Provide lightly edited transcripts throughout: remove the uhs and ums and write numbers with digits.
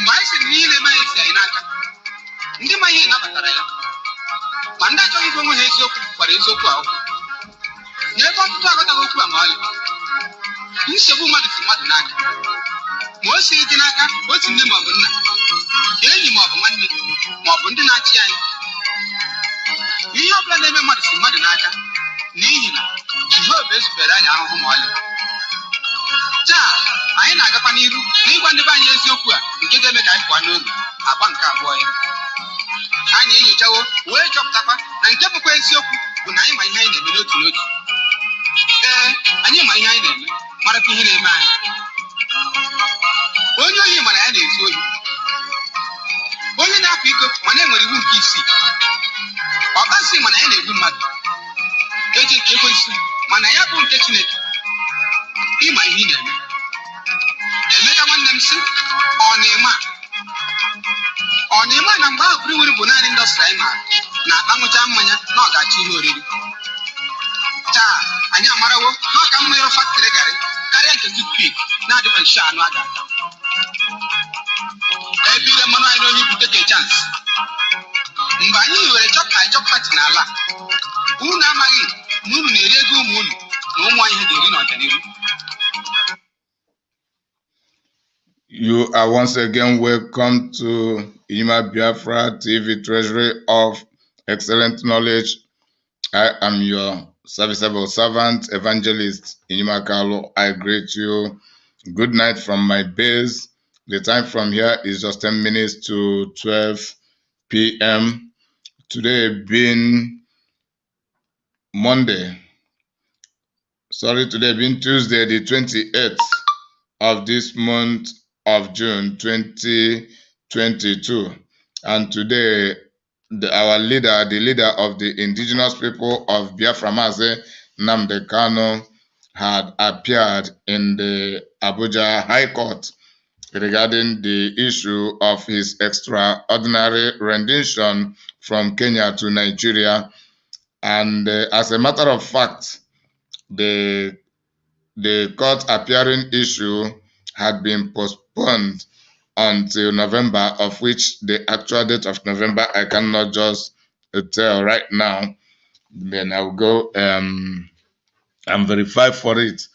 Mbaisi ni ile maisi ya inaka. Ndi mahi inabatara ya. Manda choki kwa mwe hesoku kwa resoku au. Nyebo mtu akata woku amali. Nsebu madu si madu naka. Mwesi iti naka, woti nne mabunna. Yenyi mabunwanni, mabundi na achi anyi. Iyi obla nebe madu si madu naka. Nihi na, jiho besu beranya ahu mwali. Anyị na-agakwa n'iru n'ịgwa ndị be anyị eziokwu a nke ga-eme ka anyị pụọ n'oru agba nke abụọ ya. Anyị enyochawo wee chọpụtakwa na nke bụkwa eziokwu bụ na anyị ma ihe anyị na-eme n'otu n'otu. Anyị ma ihe anyị na-eme, marakwa ihe na-eme anyị. Onye ohi mana ya na-ezu ohi. Onye na-akwa iko mana enwere iwu nke isii. Ọkpasị mana ya na-egbu mmadụ. Eji nke ekwensu mana ya bụ nke Chineke. Ịma ihe ị na-eme. Emeka nwanne m si ọ na-eme na mgbe ahụ pụrụ bụ naanị ndọstrị anyị maara na-akpanwụcha mmanya na ọ ga-achọ ihe oriri. Taa anyị amarawo na ọ ka mma ịrụ faktrị garị karịa nke tupik na-adịbe nshi anụ a ga-ata. Ebe ile mmanụ anyị n'ohi bute ka chansị. Mgbe anyị were chọpụtati n'ala unu amaghị na unu na-eri ego ụmụ unu na ụmụ anyị ga-eri n'ọdịnihu. You are once again welcome to Nnima Biafra TV Treasury of Excellent Knowledge. I am your serviceable servant, evangelist Nnima Kalu. I greet you. Good night from my base. The time from here is just 10 minutes to 12 p.m. Today being Tuesday, the 28th of this month of June 2022, and today the leader of the indigenous people of Biafra, Mazi Nnamdi Orders, had appeared in the Abuja High Court regarding the issue of his extraordinary rendition from Kenya to Nigeria. And as a matter of fact, the court appearing issue had been postponed until November, of which the actual date of November I cannot just tell right now. Then I'll go and verify for it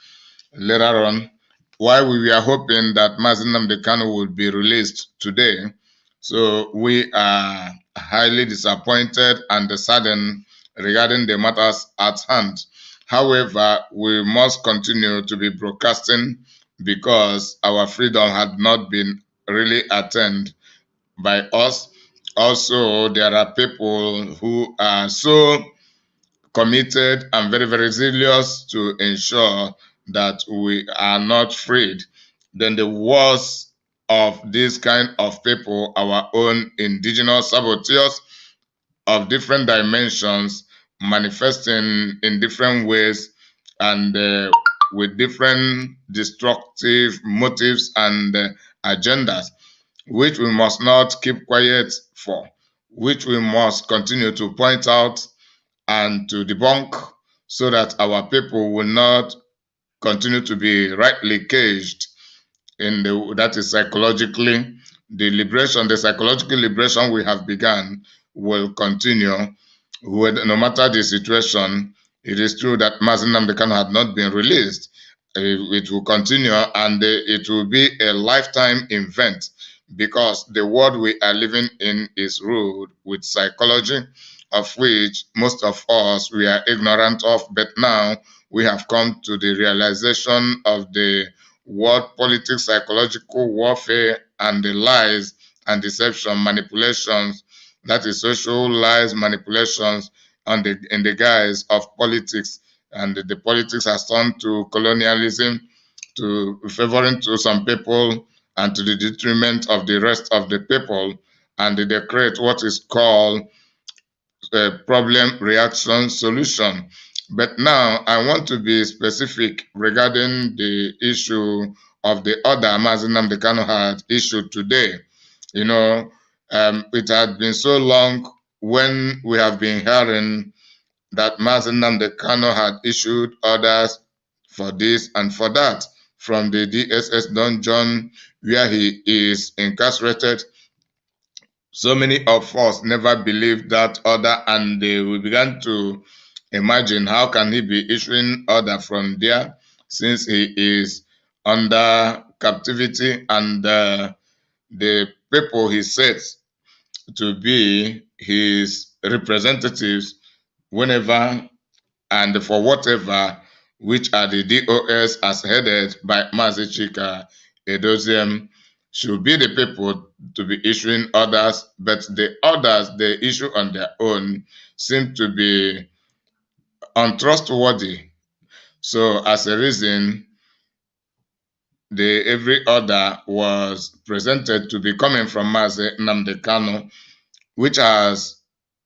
later on. While we were hoping that Mazi Nnamdi Orders would be released today, so we are highly disappointed and saddened regarding the matters at hand. However, we must continue to be broadcasting because our freedom had not been really attained by us. Also, there are people who are so committed and very, very zealous to ensure that we are not freed. Then the worst of this kind of people, our own indigenous saboteurs of different dimensions, manifesting in different ways and with different destructive motives and agendas, which we must not keep quiet for, which we must continue to point out and to debunk so that our people will not continue to be rightly caged in that is psychologically. The psychological liberation we have begun will continue. No matter the situation, it is true that Mazi Nnamdi Orders had not been released. It will continue, and it will be a lifetime event because the world we are living in is ruled with psychology, of which most of us we are ignorant of. But now we have come to the realization of the world politics, psychological warfare, and the lies and deception, manipulations, that is social lies, manipulations in the guise of politics. And the politics has turned to colonialism, to favoring to some people and to the detriment of the rest of the people. And they create what is called a problem, reaction, solution. But now I want to be specific regarding the issue of the order Mazi Nnamdi Orders had issued today. You know, it had been so long when we have been hearing that Mazi Nnamdi Orders had issued orders for this and for that, from the DSS dungeon, where he is incarcerated. So many of us never believed that order, and we began to imagine how can he be issuing order from there since he is under captivity, and the people he sets to be his representatives whenever and for whatever, which are the DOS as headed by Mazi Edoziem, should be the people to be issuing orders, but the orders they issue on their own seem to be untrustworthy. So as a reason, every order was presented to be coming from Mazi Nnamdi Kanu, which has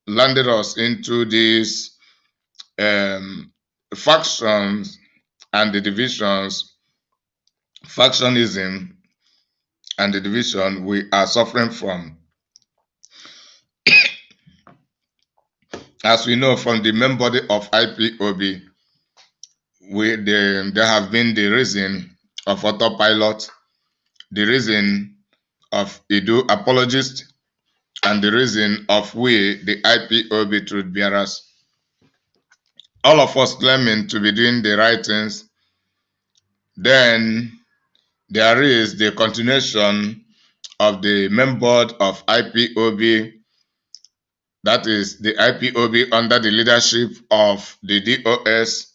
landed us into these factions and the divisions, factionism and the division we are suffering from. As we know from the main body of IPOB, there have been the reason of autopilot, the reason of IDUU apologists, and the reason of we, the IPOB truth bearers. All of us claiming to be doing the right things. Then there is the continuation of the main board of IPOB, that is the IPOB under the leadership of the DOS,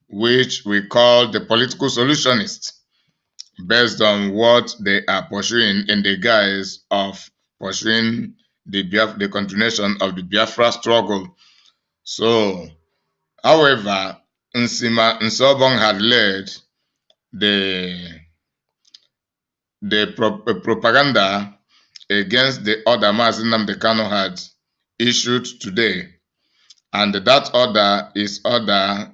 which we call the political solutionists, based on what they are pursuing in the guise of pursuing the continuation of the Biafra struggle. So, however, Nsima Nseobong had led the propaganda against the order Mazi Nnamdi Kanu had issued today, and that order is order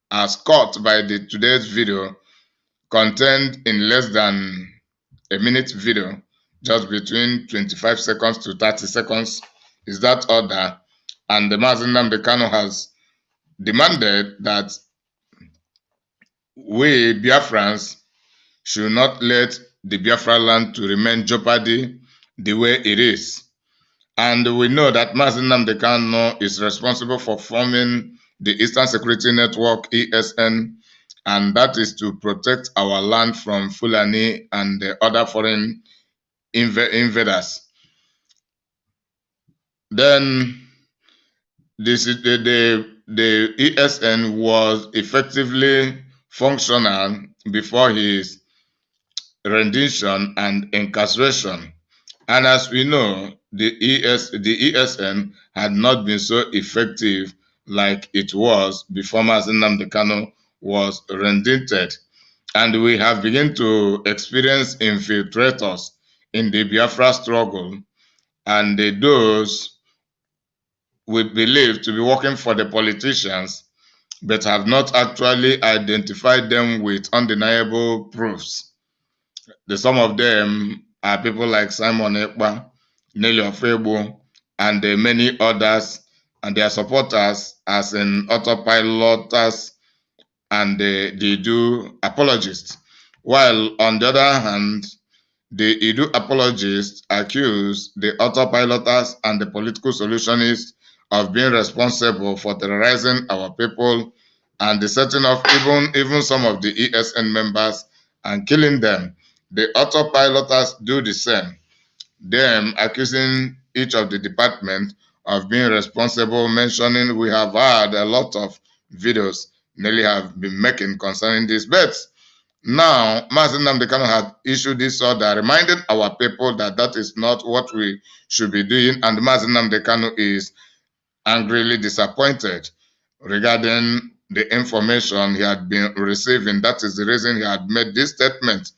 as caught by today's video, contained in less than a minute video, just between 25 seconds to 30 seconds is that order, and the Mazi Nnamdi Kanu has demanded that we Biafrans should not let the Biafraland to remain jeopardy the way it is. And we know that Mazi Nnamdi Kanu is responsible for forming the Eastern Security Network, ESN, and that is to protect our land from Fulani and the other foreign invaders. Then the ESN was effectively functional before his rendition and incarceration. And as we know, the ESN had not been so effective like it was before Mazi Nnamdi Kanu was rendited. And we have begun to experience infiltrators in the Biafra struggle, and those we believe to be working for the politicians, but have not actually identified them with undeniable proofs. Some of them are people like Simon Ekpa, Nelly Ofebo, and many others, and their supporters as in autopiloters and the IDUU apologists. While on the other hand, the IDUU apologists accuse the autopiloters and the political solutionists of being responsible for terrorizing our people and the setting of even some of the ESN members and killing them. The autopiloters do the same, them accusing each of the department of being responsible, mentioning we have had a lot of videos Nelly have been making concerning this. But now, Mazi Nnamdi Kanu had issued this order, reminding our people that that is not what we should be doing, and Mazi Nnamdi Kanu is angrily disappointed regarding the information he had been receiving. That is the reason he had made this statement,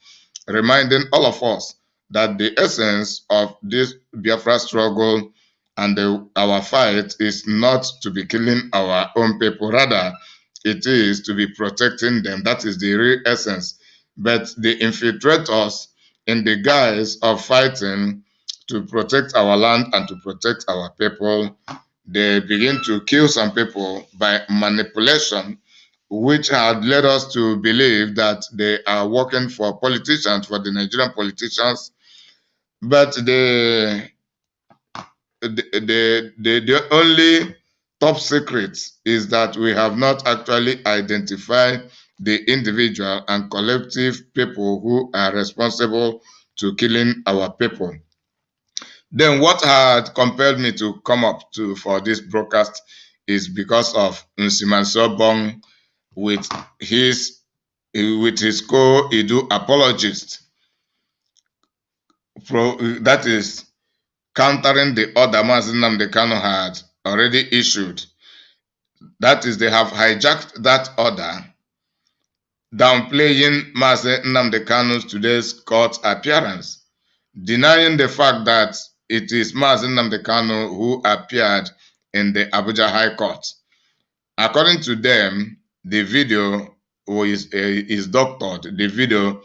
reminding all of us that the essence of this Biafra struggle and our fight is not to be killing our own people. Rather, it is to be protecting them. That is the real essence. But the infiltrators, in the guise of fighting to protect our land and to protect our people, they begin to kill some people by manipulation which had led us to believe that they are working for politicians, for the Nigerian politicians, but the only top secret is that we have not actually identified the individual and collective people who are responsible to killing our people. Then what had compelled me to come up for this broadcast is because of Nsima Nseobong with his co-IDUU apologists, that is countering the order Mazi Nnamdi had already issued. That is, they have hijacked that order, downplaying Mazi Nnamdi today's court appearance, denying the fact that it is Mazi Nnamdi who appeared in the Abuja High Court. According to them, the video is doctored. The video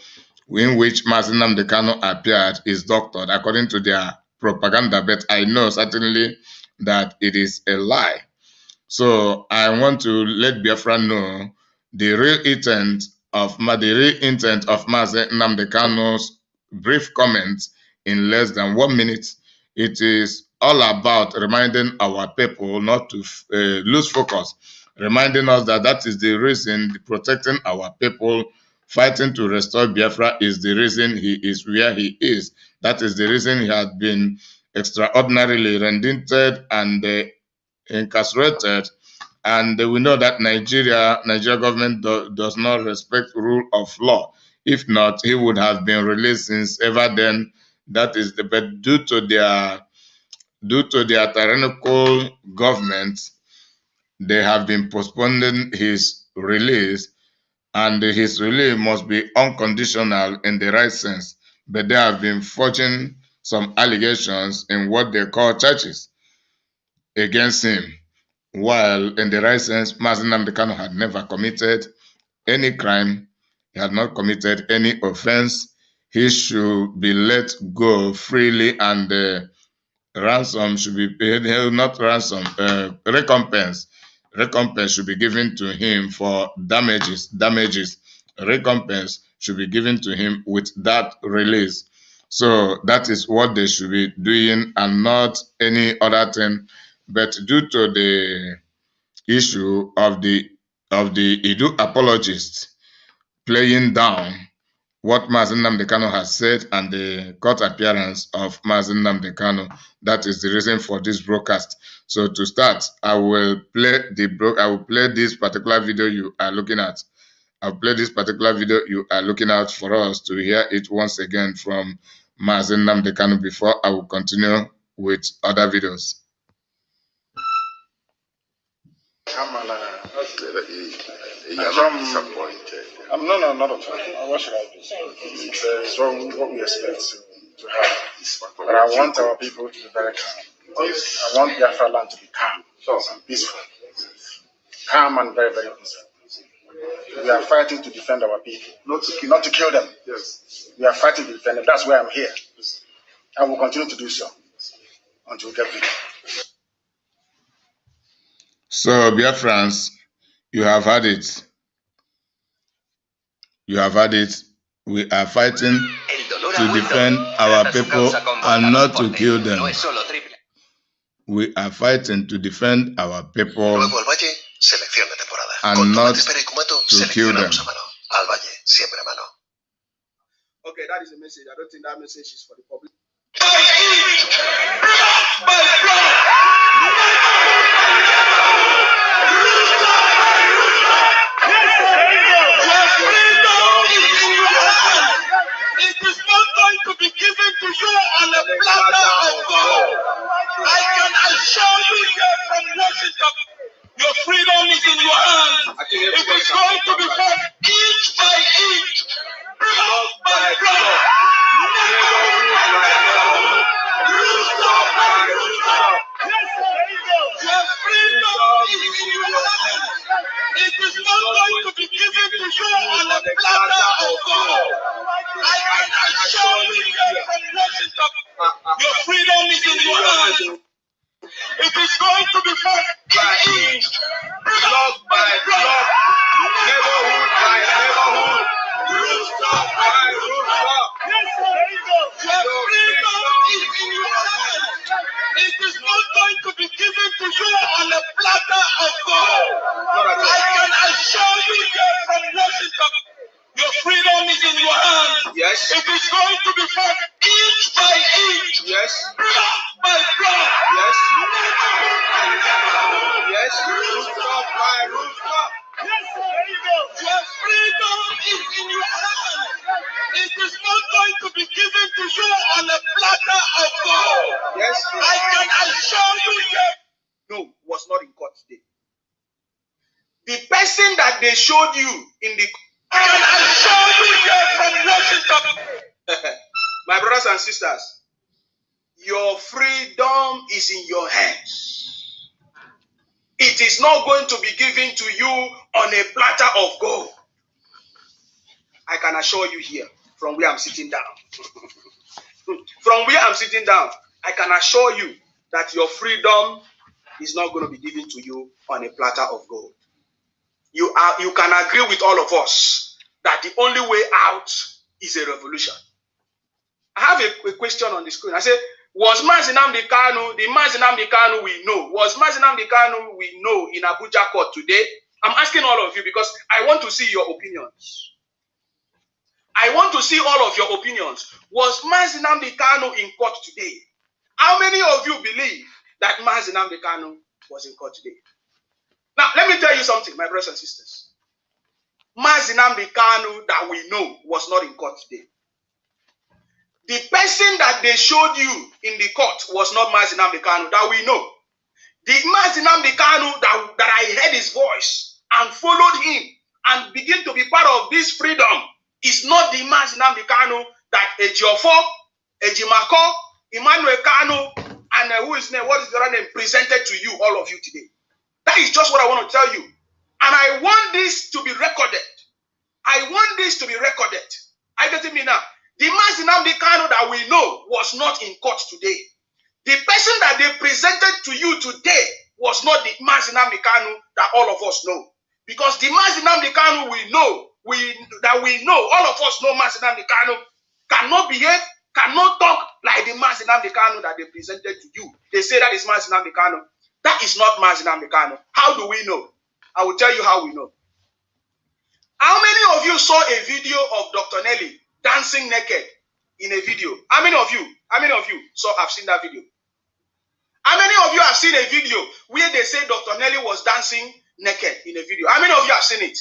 in which Mazi Nnamdi appeared is doctored according to their propaganda, but I know certainly that it is a lie. So I want to let Biafra know the real intent of Mazi Nnamdi brief comments in less than 1 minute. It is all about reminding our people not to lose focus, reminding us that that is the reason protecting our people, fighting to restore Biafra is the reason he is where he is. That is the reason he has been extraordinarily rendited and incarcerated. And we know that Nigeria government does not respect rule of law. If not, he would have been released since ever then. That is the but due to their tyrannical government, they have been postponing his release, and his release must be unconditional in the right sense. But they have been forging some allegations in what they call churches against him, while in the right sense, Mazi Nnamdi had never committed any crime. He had not committed any offense. He should be let go freely, and ransom should be paid, not ransom, recompense. Recompense should be given to him for damages. Recompense should be given to him with that release. So that is what they should be doing and not any other thing. But due to the issue of the IDUU apologists playing down what Mazi Nnamdi has said and the court appearance of Mazi Nnamdi, that is the reason for this broadcast. So to start, I will play this particular video you are looking at. I'll play this particular video you are looking at for us to hear it once again from Mazi Nnamdi before I will continue with other videos. I'm disappointed. Not at all. What should I do? It's wrong what we expect to have. But I want our people to be very calm. I want Biafraland to be calm and peaceful. Calm and very, very peaceful. We are fighting to defend our people, not to kill them. Yes. We are fighting to defend them. That's why I'm here. I will continue to do so until we get victory. So, Biafrans, you have had it. You have had it. We are fighting to defend our people and not to kill them. We are fighting to defend our people and not to kill them. Okay, that is a message. I don't think that message is for the public. It is not going to be given to you on a platter of gold. I can assure you here from Washington, your freedom is in your hands. It is going to be fought inch by inch, block by block. Your freedom is in your hands. It is not going to be given to you on a platter of gold. I can assure you here from Washington, your of God. Yes. I can assure you here. No, was not in court today. The person that they showed you in the I can assure you here from Washington. My brothers and sisters, your freedom is in your hands. It is not going to be given to you on a platter of gold. I can assure you here, from where I'm sitting down. From where I'm sitting down, I can assure you that your freedom is not going to be given to you on a platter of gold. You can agree with all of us that the only way out is a revolution. I have a question on the screen. I say, was Mazi Nnamdi Kanu, the Mazi Nnamdi Kanu we know, was Mazi Nnamdi Kanu we know in Abuja court today? I'm asking all of you because I want to see your opinions. I want to see all of your opinions. Was Mazi Nnamdi Kanu in court today? How many of you believe that Mazi Nnamdi Kanu was in court today? Now, let me tell you something, my brothers and sisters. Mazi Nnamdi Kanu that we know was not in court today. The person that they showed you in the court was not Mazi Nnamdi Kanu that we know. The Mazi Nnamdi Kanu that I heard his voice and followed him and begin to be part of this freedom is not the Mazi Nnamdi Kanu that Ejiofor, Ejimako, Emmanuel Kanu, and who is name? What is the other name? Presented to you, all of you today. That is just what I want to tell you. And I want this to be recorded. I want this to be recorded. I get it me now. The Mazi Nnamdi Kanu that we know was not in court today. The person that they presented to you today was not the Mazi Nnamdi Kanu that all of us know. Because the Mazi Nnamdi Kanu we know, all of us know Mazi Nnamdi Kanu cannot behave, cannot talk like the Mazi Nnamdi Kanu that they presented to you. They say that is Mazi Nnamdi Kanu. That is not Mazi Nnamdi Kanu. How do we know? I will tell you how we know. How many of you saw a video of Dr. Nelly dancing naked in a video? How many of you have seen that video? How many of you have seen a video where they say Dr. Nelly was dancing naked in a video? How many of you have seen it?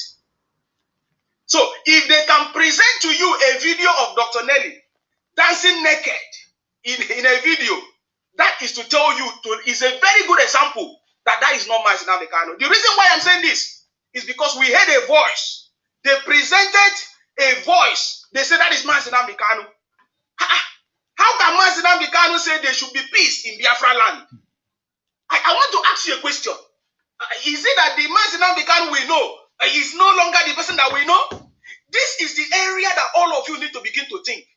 So if they can present to you a video of Dr. Nelly dancing naked in a video, that is to tell you, is a very good example that is not Mazi Nnamdi Kanu. The reason why I'm saying this is because we heard a voice. They presented a voice. They said that is Mazi Nnamdi Kanu. How can Mazi Nnamdi Kanu say there should be peace in Biafraland? I want to ask you a question. Is it that the Mazi Nnamdi Kanu we know is no longer the person that we know? This is the area that all of you need to begin to think.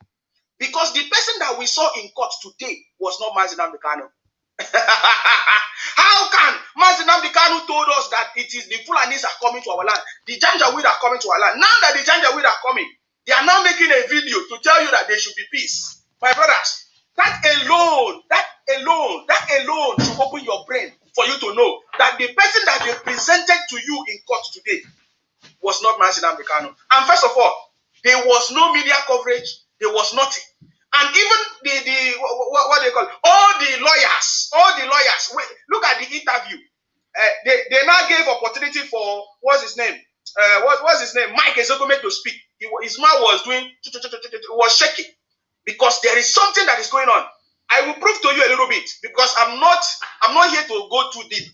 Because the person that we saw in court today was not Mazi Nnamdi Kanu. How can Mazi Nnamdi Kanu told us that it is the Fulanis are coming to our land, the Janjaweed are coming to our land? Now that the Janjaweed are coming, they are now making a video to tell you that there should be peace. My brothers, that alone should open your brain for you to know that the person that they presented to you in court today was not Mazi Nnamdi Kanu. And first of all, there was no media coverage. There was nothing. And even what they call it, all the lawyers, wait, look at the interview. They now gave opportunity for, what's his name? Mike Ezekome to speak. His mouth was shaking because there is something that is going on. I will prove to you a little bit because I'm not here to go too deep.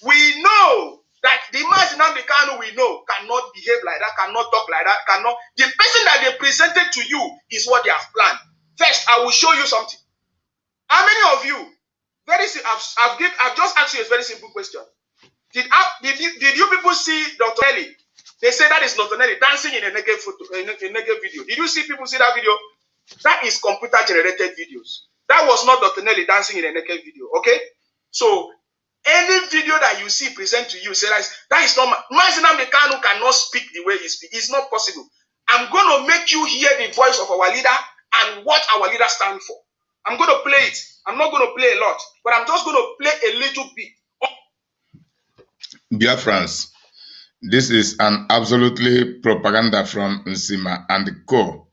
We know that the Mazi Nnamdi Kanu we know cannot behave like that, cannot talk like that, cannot. The person that they presented to you is what they have planned. First, I will show you something. How many of you? I've just asked you a very simple question. Did you people see Dr. Nelly? They say that is Dr. Nelly dancing in a naked video. Did you see people see that video? That is computer generated videos. That was not Dr. Nelly dancing in a naked video. Okay, so any video that you see present to you, say that is not Mazi Nnamdi Kanu cannot speak the way he speaks. It's not possible. I'm going to make you hear the voice of our leader and what our leader stands for. I'm going to play it. I'm not going to play a lot, but I'm just going to play a little bit. Biafrans, this is an absolutely propaganda from Nsima and Co.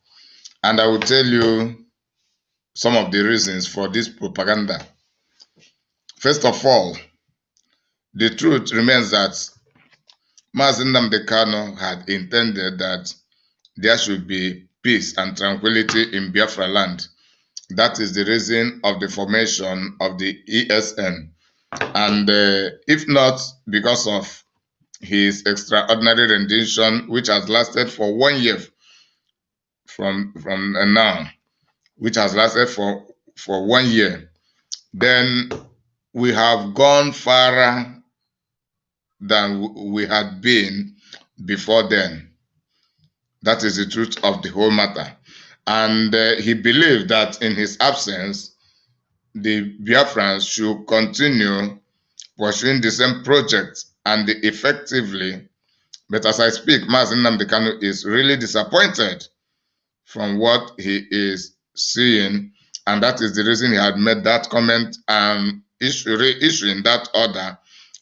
And I will tell you some of the reasons for this propaganda. First of all, the truth remains that Mazi Nnamdi Kanu had intended that there should be peace and tranquility in Biafraland. That is the reason of the formation of the ESN. And if not because of his extraordinary rendition, which has lasted for 1 year from now, which has lasted for 1 year, then we have gone farther than we had been before then. That is the truth of the whole matter. And he believed that in his absence, the Biafrans should continue pursuing the same project and effectively. But as I speak, Mazi Nnamdi is really disappointed from what he is seeing, and that is the reason he had made that comment and reissuing that order.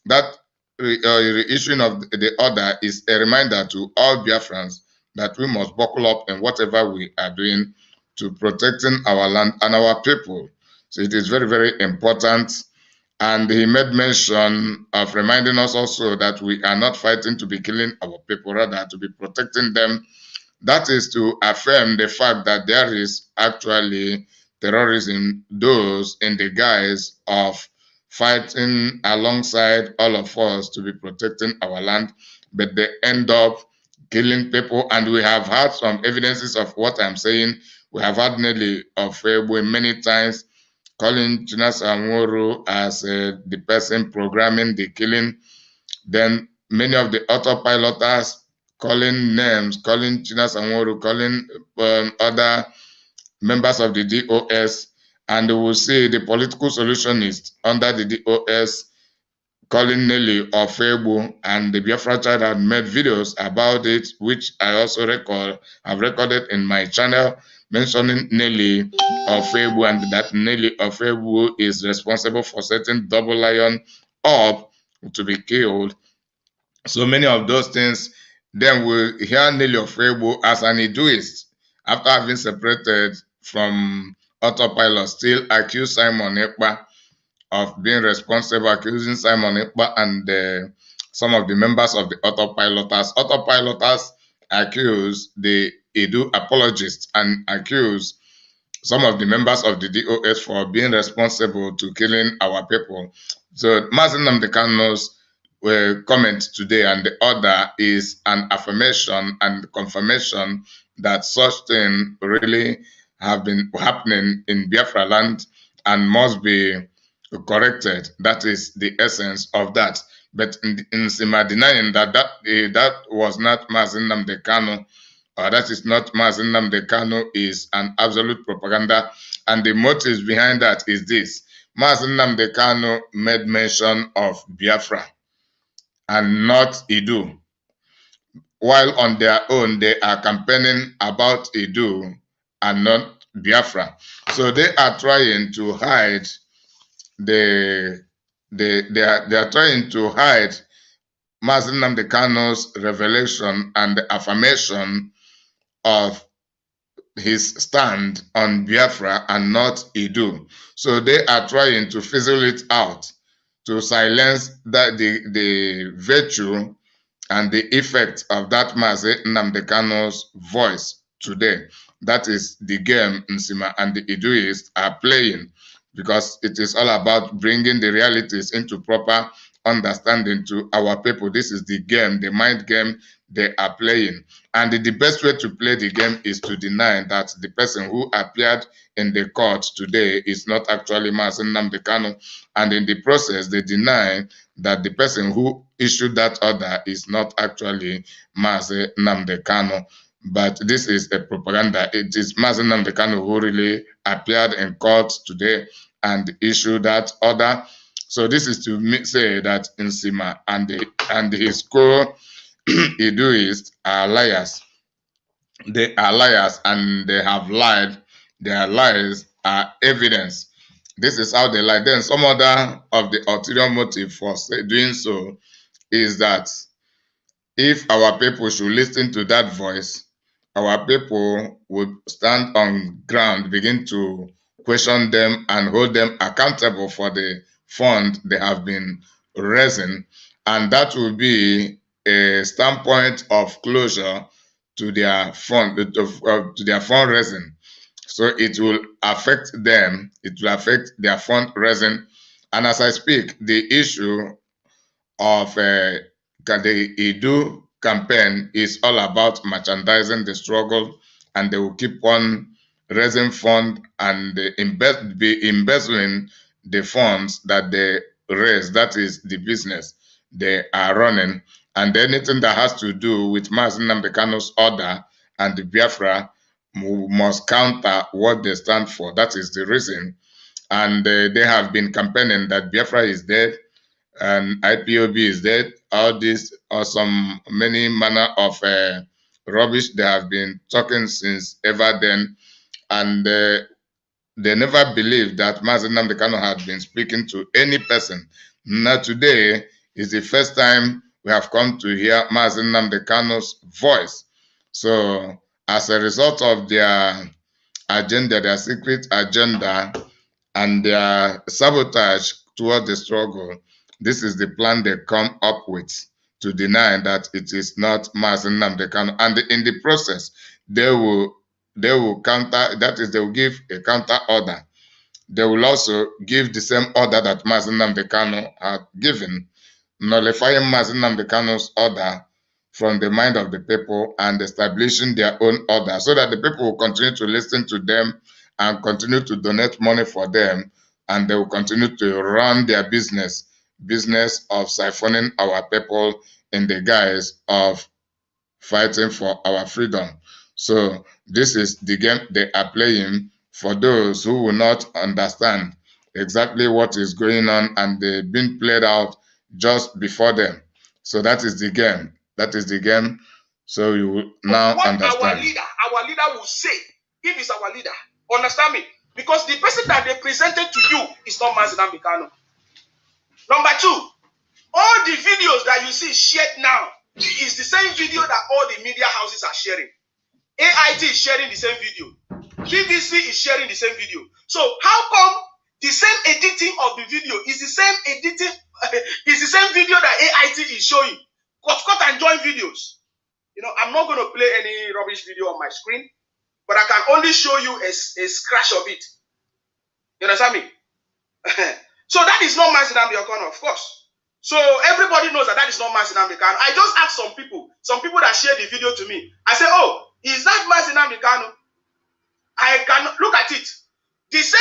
That reissuing of the order is a reminder to all Biafrans that we must buckle up in whatever we are doing to protecting our land and our people. So it is very, very important. And he made mention of reminding us also that we are not fighting to be killing our people, rather to be protecting them. That is to affirm the fact that there is actually terrorism, those in the guise of fighting alongside all of us to be protecting our land, but they end up killing people. And we have had some evidences of what I'm saying. We have had Nelly of many times calling Nsima Nseobong as the person programming the killing. Then many of the autopiloters calling names, calling Nsima Nseobong, calling other members of the DOS, and we will see the political solutionist under the DOS calling Nelly of Ebu, and the Biafra child had made videos about it, which I also have recorded in my channel, mentioning Nelly of Ebu, and that Nelly of Ebu is responsible for setting Double Lion up to be killed. So many of those things. Then we hear Nelly of Ebu as an IDUUIST, after having separated from autopilot, still accuse Simon Ekpa of being responsible, accusing Simon Ekpa and some of the members of the autopiloters. Autopiloters accuse the IDUU apologists and accuse some of the members of the DOS for being responsible to killing our people. So Mazi Nnamdi comment today and the order is an affirmation and confirmation that such things really have been happening in Biafraland and must be corrected. That is the essence of that. But Nsima denying that was not Mazi Nnamdi, or that is not Mazi Nnamdi, is an absolute propaganda. And the motives behind that is this. Mazi Nnamdi made mention of Biafra and not IDUU, while on their own they are campaigning about IDUU and not Biafra. So they are trying to hide they are trying to hide Mazi Nnamdi revelation and the affirmation of his stand on Biafra and not IDUU. So they are trying to fizzle it out, to silence that the virtue and the effect of that Mazi Nnamdi voice today. That is the game Nsima and the IDUUists are playing, because it is all about bringing the realities into proper understanding to our people. This is the game, the mind game they are playing. And the best way to play the game is to deny that the person who appeared in the court today is not actually Mazi Nnamdi. And in the process, they deny that the person who issued that order is not actually Mazi Nnamdi. But this is a propaganda. It is Mazi Nnamdi who really appeared in court today and issued that order. So this is to say that Nsima and his co-IDUUists are liars. They are liars and they have lied. Their lies are evidence. This is how they lie. Then some other of the ulterior motive for doing so is that if our people should listen to that voice, our people would stand on ground, begin to question them and hold them accountable for the fund they have been raising. And that will be a standpoint of closure to their fund, to their fundraising. So it will affect them. It will affect their fundraising. And as I speak, the issue of the IDUU campaign is all about merchandising the struggle, and they will keep on raising funds and be embezzling the funds that they raise. That is the business they are running. And anything that has to do with Mazi Nnamdi Orders order and the Biafra must counter what they stand for. That is the reason. And they have been campaigning that Biafra is dead and IPOB is dead. All this or some many manner of rubbish they have been talking since ever then. And they never believed that Mazi Nnamdi Orders had been speaking to any person. Now today is the first time we have come to hear Mazi Nnamdi Orders' voice. So as a result of their agenda, their secret agenda, and their sabotage toward the struggle, this is the plan they come up with to deny that it is not Mazi Nnamdi Orders. And in the process, they will counter, that is, they will give a counter order. They will also give the same order that Mazi Nnamdi Orders had given, nullifying Mazi Nnamdi Orders' order from the mind of the people and establishing their own order, so that the people will continue to listen to them and continue to donate money for them, and they will continue to run their business of siphoning our people in the guise of fighting for our freedom. So this is the game they are playing for those who will not understand exactly what is going on, and they've been played out just before them. So that is the game. That is the game. So you will now understand. Our leader will say, if he's our leader. Understand me? Because the person that they presented to you is not Mazi Nnamdi Orders. Number two, all the videos that you see shared now is the same video that all the media houses are sharing. AIT is sharing the same video. BBC is sharing the same video. So how come the same editing of the video is the same editing, is the same video that AIT is showing? Cut and join videos. You know, I'm not going to play any rubbish video on my screen, but I can only show you a scratch of it. You understand me? So that is not Mazi Nnamdi Orders, of course. So everybody knows that that is not Mazi Nnamdi Orders. I just asked some people that shared the video to me. I said, oh, is that Mazi Nnamdi Orders? I can look at it. They say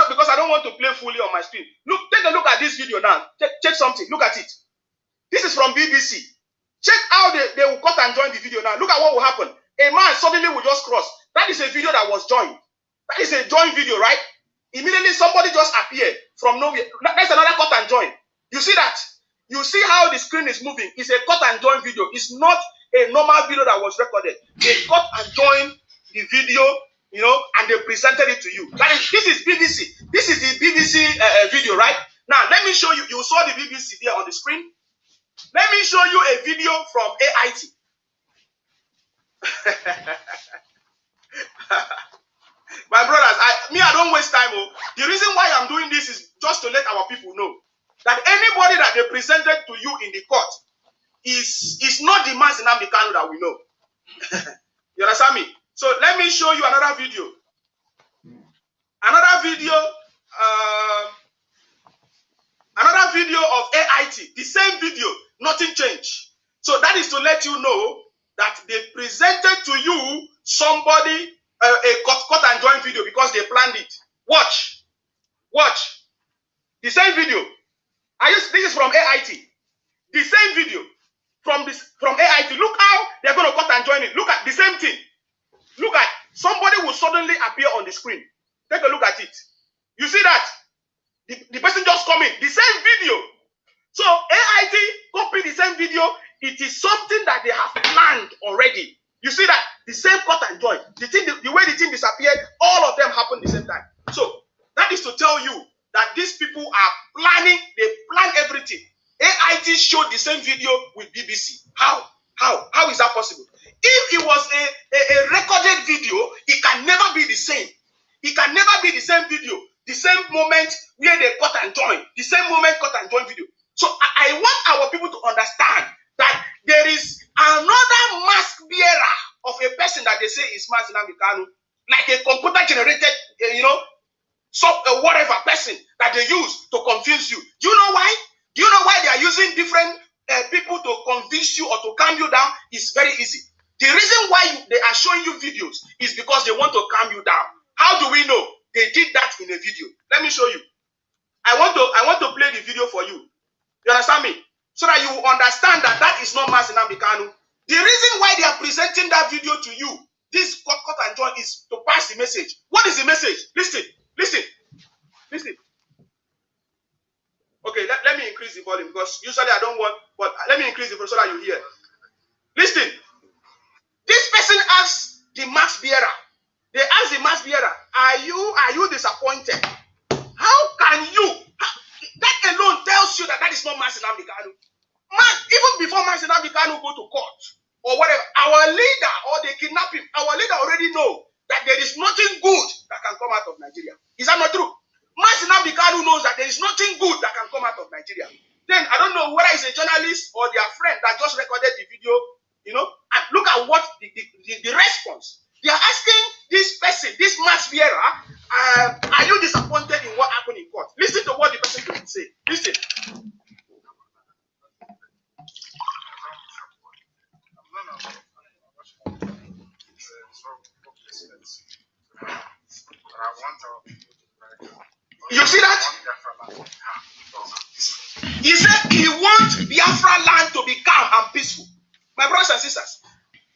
because I don't want to play fully on my screen. Look, take a look at this video now. Check something. Look at it. This is from BBC. Check how they will cut and join the video now. Look at what will happen. A man suddenly will just cross. That is a video that was joined. That is a joined video, right? Immediately somebody just appeared from nowhere. That's another cut and join. You see that? You see how the screen is moving. It's a cut and join video. It's not a normal video that was recorded. They cut and join the video, you know, and they presented it to you. This is BBC. This is the BBC video, right? Now, let me show you. You saw the BBC there on the screen. Let me show you a video from AIT. My brothers, I don't waste time. Oh. The reason why I'm doing this is just to let our people know that anybody that they presented to you in the court is not the Mazi Nnamdi Orders that we know. You understand me? So let me show you another video. Another video of AIT. The same video, nothing changed. So that is to let you know that they presented to you somebody a cut and join video because they planned it. Watch. The same video. This is from AIT. The same video from AIT. Look how they're going to cut and join it. Look at the same thing. Look at somebody will suddenly appear on the screen. Take a look at it. You see that? The person just come in. The same video. So AIT copy the same video. It is something that they have planned already. You see that? The same cut and join. The way the thing disappeared, all of them happened at the same time. So that is to tell you that these people are planning. They plan everything. AIT showed the same video with BBC. How is that possible? If it was a recorded video, it can never be the same. It can never be the same video. The same moment where they cut and join. The same moment cut and join video. So I want our people to understand that there is another mask bearer of a person that they say is Mazi Nnamdi Orders like a computer-generated, whatever person that they use to confuse you. Do you know why? Do you know why they are using different people to convince you or to calm you down? It's very easy. The reason why they are showing you videos is because they want to calm you down. How do we know? They did that in a video. Let me show you. I want to play the video for you. You understand me? So that you understand that that is not Mazi Nnamdi Kanu. The reason why they are presenting that video to you, this cut and join, is to pass the message. What is the message? Listen. Okay, let me increase the volume because usually I don't want, but let me increase the volume so that you hear. Listen. This person asks the mask bearer. They ask the mask bearer, are you disappointed? How can you? That alone tells you that that is not Mazi Nnamdi Kanu. Even before Mazi Nnamdi Kanu go to court or whatever, our leader or they kidnap him, our leader already know that there is nothing good that can come out of Nigeria. Is that not true? Mazi Nnamdi Kanu knows that there is nothing good that can come out of Nigeria. Then I don't know whether it's a journalist or their friend that just recorded the video, and look at what the response. They are asking this person, this mask bearer, are you disappointed in what happened in court? Listen to what the person will say. Listen. You see that? He said he wants Biafraland to be calm and peaceful. My brothers and sisters,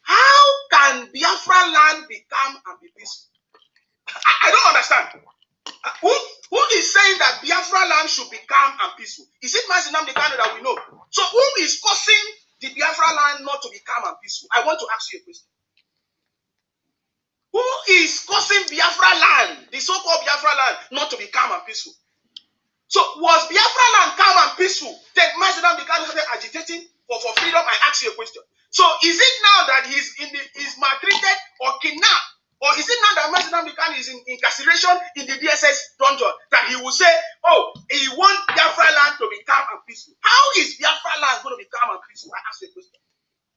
how can Biafraland be calm and be peaceful? I don't understand. Who is saying that Biafraland should be calm and peaceful? Is it Mazi Nnamdi Kanu that we know? So who is causing the Biafraland not to be calm and peaceful? I want to ask you a question. Who is causing Biafraland, the so-called Biafraland, not to be calm and peaceful? So was Biafraland calm and peaceful? Then Mazi Nnamdi Kanu started agitating for freedom. I ask you a question. So is it now that he's maltreated or kidnapped? Or is it now that Mazi Nnamdi Kanu is in incarceration in the DSS dungeon that he will say, oh, he wants Biafraland to be calm and peaceful? How is Biafraland going to be calm and peaceful? I ask you a question.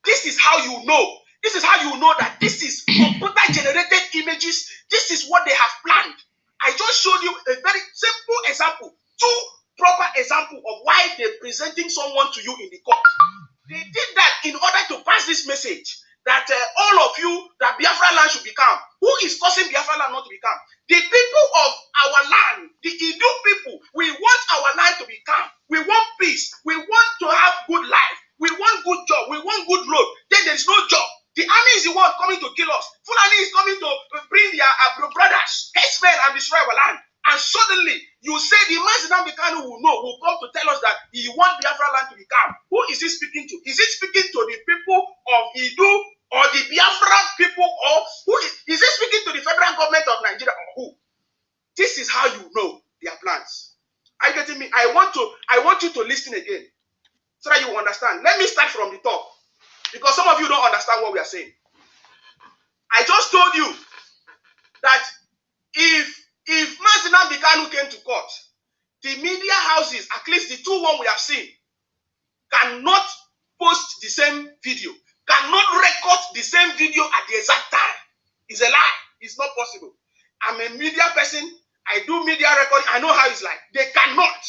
This is how you know. This is how you know that this is computer-generated images. This is what they have planned. I just showed you a very simple example. Two proper examples of why they're presenting someone to you in the court. They did that in order to pass this message that all of you, that Biafraland should be calm. Who is causing Biafraland not to be calm? The people of our land, the IDU people. We want our land to be calm. We want peace. We want to have good life. We want good job. We want good road. Then there's no job. The army is the one coming to kill us. Fulani is coming to bring their brothers, herdsmen, and destroy our land. And suddenly, you say the Mazi Nnamdi Kanu will come to tell us that he wants Biafraland to be calm. Who is he speaking to? Is he speaking to the people of IDU or the Biafra people, or who is he speaking to the federal government of Nigeria, or who? This is how you know their plans. Are you getting me? I want you to listen again so that you understand. Let me start from the top because some of you don't understand what we are saying. I just told you that if Mazi Nnamdi Kanu came to court, the media houses, at least the two ones we have seen, cannot post the same video, cannot record the same video at the exact time. It's a lie. It's not possible. I'm a media person. I do media recording. I know how it's like. They cannot.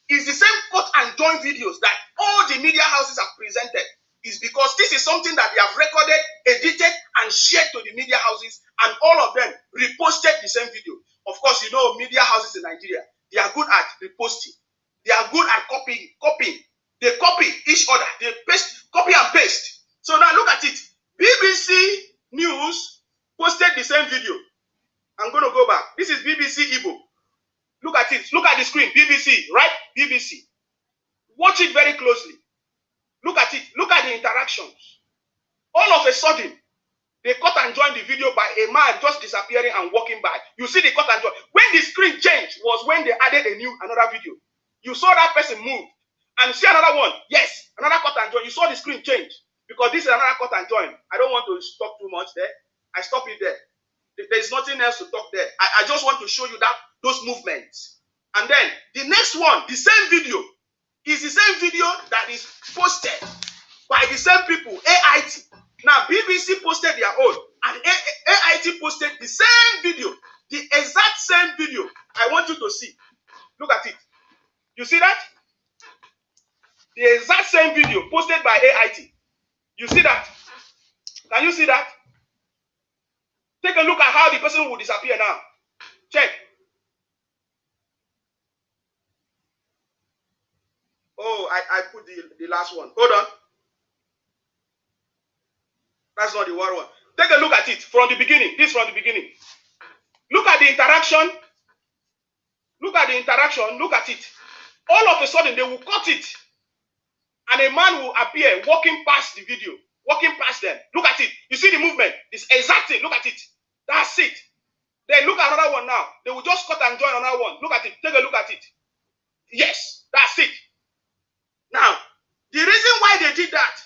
It's the same cut and join videos that all the media houses have presented. Is because this is something that they have recorded, edited, and shared to the media houses, and all of them reposted the same video. Of course, you know media houses in Nigeria, they are good at reposting. They are good at copying. They copy each other. They paste, copy and paste. So now look at it. BBC News posted the same video. I'm going to go back. This is BBC Igbo. Look at it. Look at the screen. BBC, right? BBC. Watch it very closely. Look at it. Look at the interactions. All of a sudden, they cut and join the video by a man just disappearing and walking by. You see the cut and join. When the screen changed was when they added another video. You saw that person move. And see another one. Yes, another cut and join. You saw the screen change. Because this is another cut and join. I don't want to stop too much there. I stop it there. There's nothing else to talk there. I just want to show you that those movements. And then the next one, the same video, is the same video that is posted by the same people, AIT. Now, BBC posted their own. And AIT posted the same video, the exact same video. I want you to see. Look at it. You see that? The exact same video posted by AIT. You see that? Can you see that? Take a look at how the person will disappear now. Check. Oh, I put the last one. Hold on. That's not the word one. Take a look at it from the beginning. This from the beginning. Look at the interaction. Look at the interaction. Look at it. All of a sudden, they will cut it. And a man will appear walking past the video. Walking past them. Look at it. You see the movement? It's exact thing. Look at it. That's it. Then look at another one now. They will just cut and join another one. Look at it. Take a look at it. Yes, that's it. Now, the reason why they did that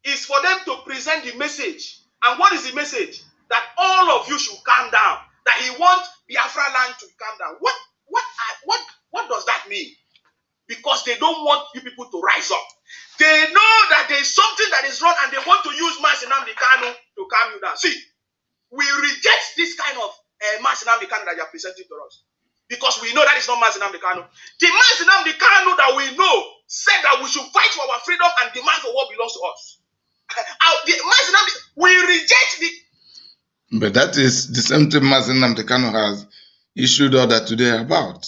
is for them to present the message. And what is the message? That all of you should calm down. That he wants Biafraland to calm down. What does that mean? Because they don't want you people to rise up. They know that there is something that is wrong and they want to use Mazi Nnamdi Orders to calm you down. See, we reject this kind of Mazi Nnamdi Orders that you are presenting to us. Because we know that is not Mazi Nnamdi Orders. The Mazi Nnamdi Orders that we know said that we should fight for our freedom and demand for what belongs to us. We reject the... But that is the same thing Mazi Nnamdi Orders has issued order today about.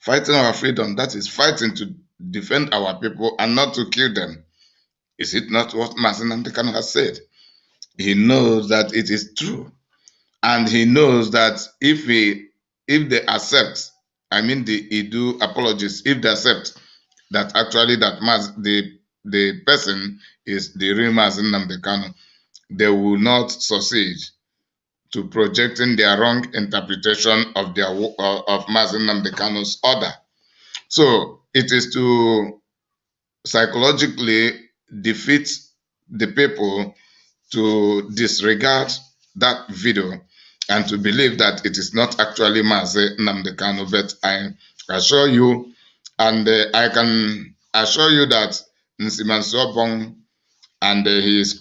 Fighting our freedom, that is fighting to defend our people and not to kill them. Is it not what Mazi Nnamdi Orders has said? He knows that it is true. And he knows that if they accept, I mean the IDUU apologists, if they accept that actually that the person is the real Mazi Nnamdi Orders, they will not succeed to projecting their wrong interpretation of their of Mazi Nnamdi Orders' order. So it is to psychologically defeat the people to disregard that video and to believe that it is not actually Mazi Nnamdi Orders. But I assure you, and I can assure you that Nsima Nseobong and his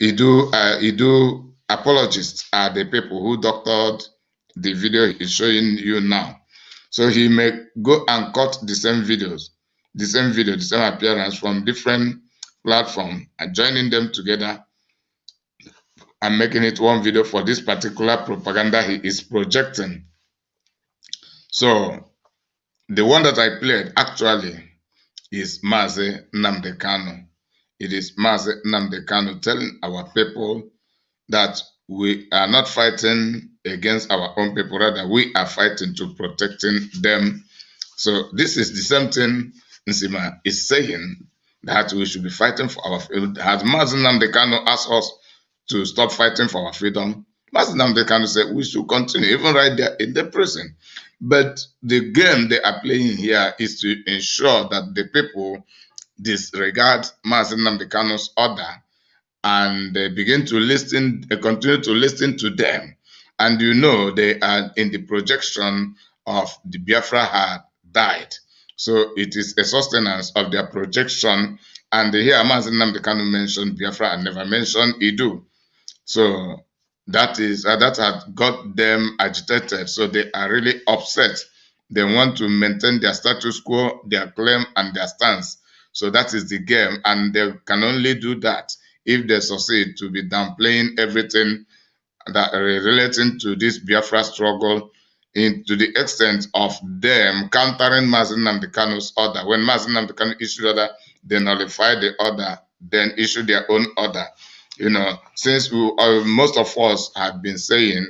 IDUU apologists are the people who doctored the video he's showing you now. So he may go and cut the same videos, the same appearance from different platforms and joining them together and making it one video for this particular propaganda he is projecting. So the one that I played actually is Mazi Nnamdi Orders. It is Mazi Nnamdi Orders telling our people that we are not fighting against our own people, rather we are fighting to protecting them. So this is the same thing Nsima is saying, that we should be fighting for our freedom. Has Mazi Nnamdi Orders asked us to stop fighting for our freedom? Mazi Nnamdi Orders said we should continue, even right there in the prison. But the game they are playing here is to ensure that the people disregard Mazi Nnamdi Orders' order and they begin to listen, continue to listen to them. And you know they are in the projection of the Biafra had died. So it is a sustenance of their projection. And here Mazi Nnamdi Orders mentioned Biafra and never mentioned IDUU. So that had got them agitated. So they are really upset. They want to maintain their status quo, their claim, and their stance. So that is the game, and they can only do that if they succeed to be downplaying everything that relating to this Biafra struggle, to the extent of them countering Mazi Nnamdi Orders' order. When Mazi Nnamdi Orders issued order, they nullify the order, then issue their own order. You know, since most of us have been saying,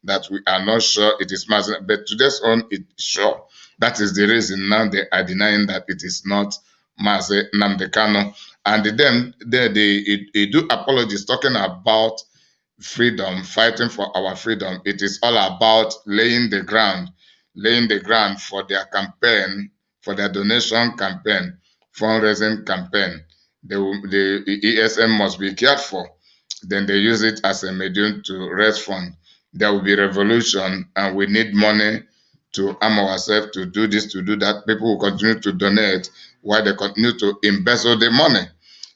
that we are not sure it is Mazi, but today's own is sure. That is the reason now they are denying that it is not Mazi Nnamdi Orders. And then they do apologies talking about freedom, fighting for our freedom. It is all about laying the ground for their campaign, for their donation campaign, fundraising campaign. The ESM must be cared for. Then they use it as a medium to raise funds. There will be revolution, and we need money to arm ourselves to do this, to do that. People will continue to donate while they continue to embezzle the money.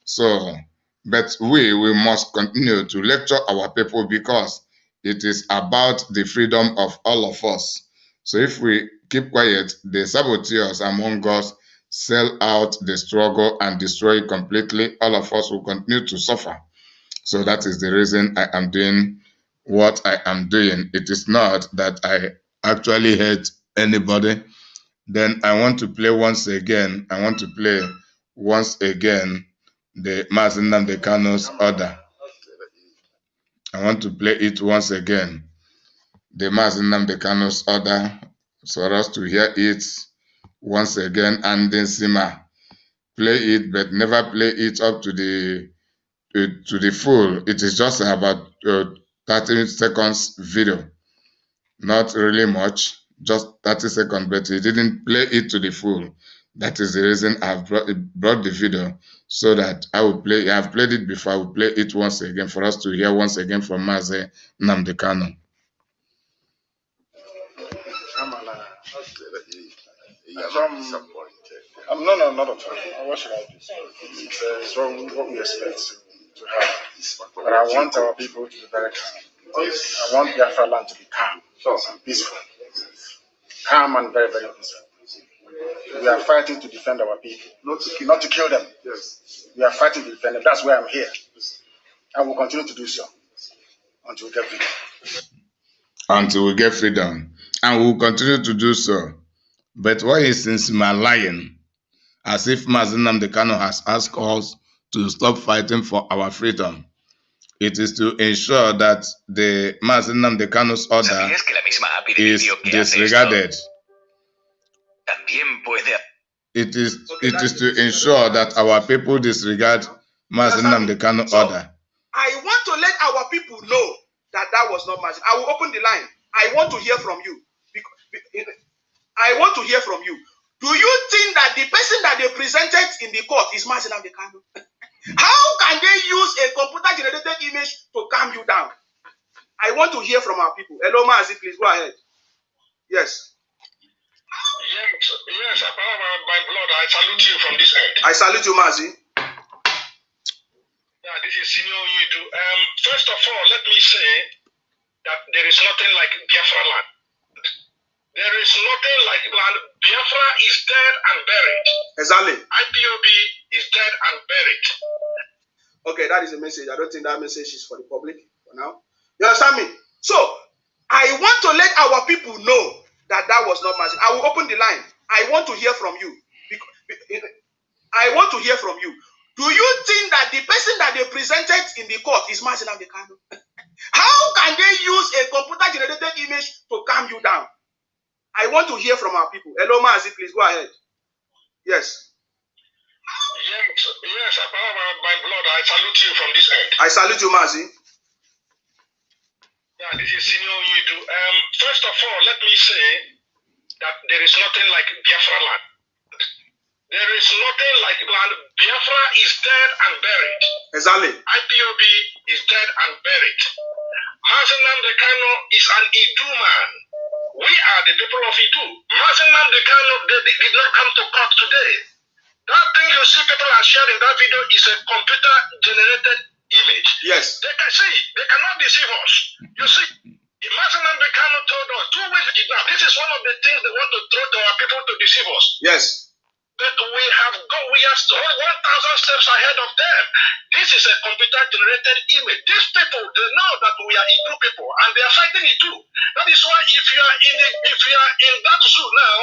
So But we must continue to lecture our people because it is about the freedom of all of us. So if we keep quiet, the saboteurs among us sell out the struggle and destroy it completely. All of us will continue to suffer. So that is the reason I am doing what I am doing. It is not that I actually hate anybody. Then I want to play once again. I want to play once again the Mazi Nnamdi order. I want to play it once again. The Mazi Nnamdi order for us to hear it once again, and then Nsima play it, but never play it up to the full. It is just about 30 seconds video, not really much, just 30 seconds, but he didn't play it to the full. That is the reason I've brought the video, so that I will play. I've played it before. I will play it once again for us to hear once again from Mazi Nnamdi. No, not at all. What should I do? It's wrong what we expect to have. But I want our people to be very calm. I want Biafraland to be calm and peaceful. Calm and very, very peaceful. We are fighting to defend our people, not to kill them. Yes. We are fighting to defend them. That's why I'm here. I will continue to do so until we get freedom. Until we get freedom. And we will continue to do so. But why is Nsima lying? As if Mazi Nnamdi has asked us to stop fighting for our freedom. It is to ensure that the Mazi Nnamdi order is disregarded. It is to ensure that our people disregard Mazi Nnamdi order. I want to let our people know that that was not Mazi. I will open the line. I want to hear from you. I want to hear from you. Do you think that the person that they presented in the court is Mazi Nnamdi? How can they use a computer-generated image to calm you down? I want to hear from our people. Hello, Mazi, please go ahead. Yes. Yes, my blood, I salute you from this end. I salute you, Mazi. Yeah, this is Senior Yidu. First of all, let me say that there is nothing like Biafraland. There is nothing like land. Biafra is dead and buried. Exactly. IPOB is dead and buried. Okay, that is a message. I don't think that message is for the public for now. You understand me? So, I want to let our people know that that was not Mazi. I will open the line. I want to hear from you. I want to hear from you. Do you think that the person that they presented in the court is Mazi Nnamdi? How can they use a computer-generated image to calm you down? I want to hear from our people. Hello, Mazi, please go ahead. Yes. Yes, my blood, I salute you from this end. I salute you, Mazi. Yeah, this is Senior Yidu. First of all, let me say that there is nothing like Biafraland. There is nothing like land. Biafra is dead and buried. Exactly. IPOB is dead and buried. Mazi Nnamdi is an IDU man. We are the people of IDU. Mazi Nnamdi did not come to court today. That thing you see people are sharing, that video is a computer-generated image. Yes. They can see. They cannot deceive us. You see, Mazi Nnamdi told us 2 weeks ago. This is one of the things they want to throw to our people to deceive us. Yes. But we are 1,000 steps ahead of them. This is a computer-generated image. These people, they know that we are IDU people, and they are fighting IDU. That is why if you are in that zoo now,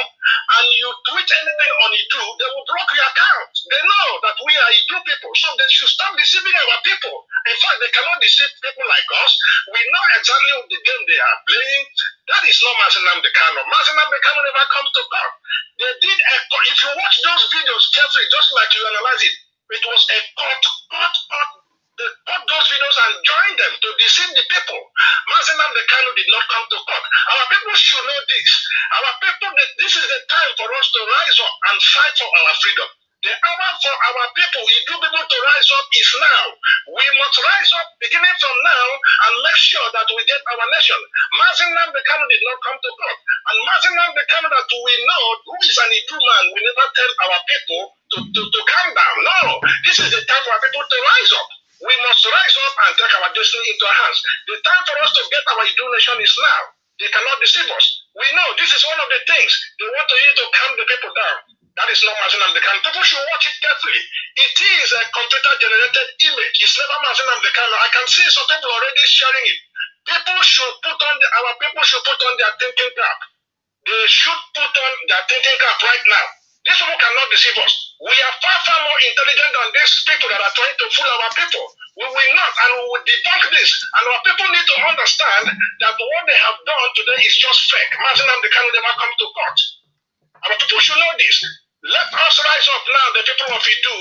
and you tweet anything on IDU, they will block your account. They know that we are IDU people, so they should stop deceiving our people. In fact, they cannot deceive people like us. We know exactly the game they are playing. That is not Mazi Nnamdi. Mazi Nnamdi never comes to court. They did if you watch those videos carefully, just like you analyze it, it was a court. They cut those videos and joined them to deceive the people. Mazi Nnamdi did not come to court. Our people should know this. Our people, this is the time for us to rise up and fight for our freedom. The hour for our people, IDU people to rise up is now. We must rise up beginning from now and make sure that we get our nation. Mazi Nnamdi did not come to court. And Mazi Nnamdi that we know who is an IDU man, we never tell our people to calm down. No, this is the time for our people to rise up. We must rise up and take our destiny into our hands. The time for us to get our IDUU nation is now. They cannot deceive us. We know this is one of the things they want to use to calm the people down. That is not Mazi Nnamdi Kanu. People should watch it carefully. It is a computer-generated image. It's never Mazi Nnamdi Kanu. I can see some people already sharing it. Our people should put on their thinking cap. They should put on their thinking cap right now. These people cannot deceive us. We are far, far more intelligent than these people that are trying to fool our people. We will not, and we will debunk this. And our people need to understand that what they have done today is just fake. Mazi Nnamdi Kanu never come to court. Our people should know this. Let us rise up now, the people of IDUU.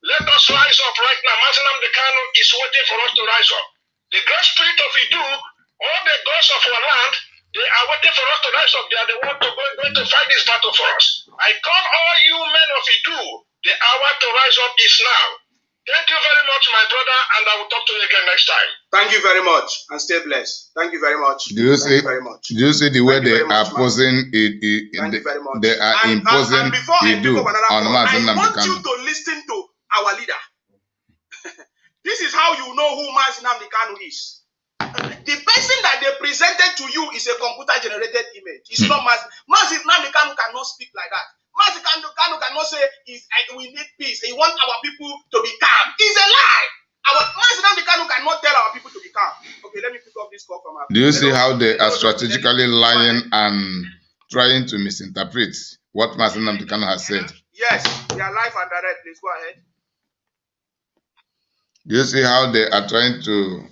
Let us rise up right now. Mazi Nnamdi Kanu is waiting for us to rise up. The great spirit of IDUU, all the gods of our land, they are waiting for us to rise up. They are the ones going to fight this battle for us. I call all you men of IDUU. The hour to rise up is now. Thank you very much, my brother, and I will talk to you again next time. Thank you very much, and stay blessed. Thank you very much. Do you see the way they are posing it? They are imposing IDUU on Mazi Nnamdi Kanu. I want you to listen to our leader. This is how you know who Mazi Nnamdi Kanu is. The person that they presented to you is a computer-generated image. It's not Mazi Nnamdi Kanu cannot speak like that. Mazi Kanu cannot say we need peace. He wants our people to be calm. It's a lie. Mazi Nnamdi Kanu cannot tell our people to be calm. Okay, let me pick up this call from our. Do you see how they are strategically lying and trying to misinterpret what Mazi Nnamdi Kanu has said? Yes, they are live and direct. Please go ahead. Do you see how they are trying to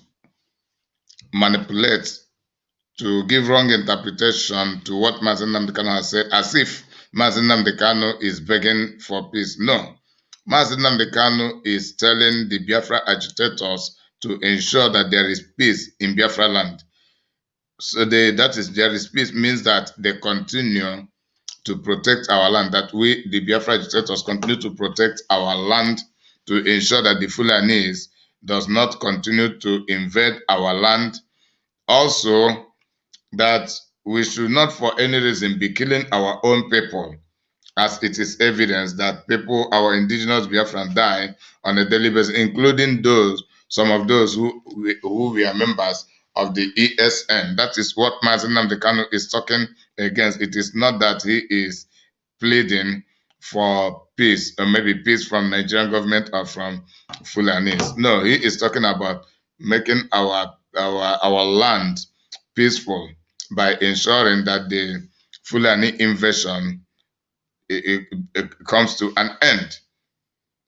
manipulate, to give wrong interpretation to what Mazi Nnamdi Kanu has said, as if Mazi Nnamdi Kanu is begging for peace? No. Mazi Nnamdi Kanu is telling the Biafra agitators to ensure that there is peace in Biafraland. So that is, there is peace means that they continue to protect our land, that we, the Biafra agitators, continue to protect our land to ensure that the Fulanis does not continue to invade our land. Also, that we should not for any reason be killing our own people, as it is evidence that people, our indigenous Biafrans, die on a daily basis, including some of those who were members of the ESN. That is what Mazi Nnamdi Kanu is talking against. It is not that he is pleading for peace, or maybe peace from Nigerian government or from Fulanis. No, he is talking about making our land peaceful by ensuring that the Fulani invasion it comes to an end.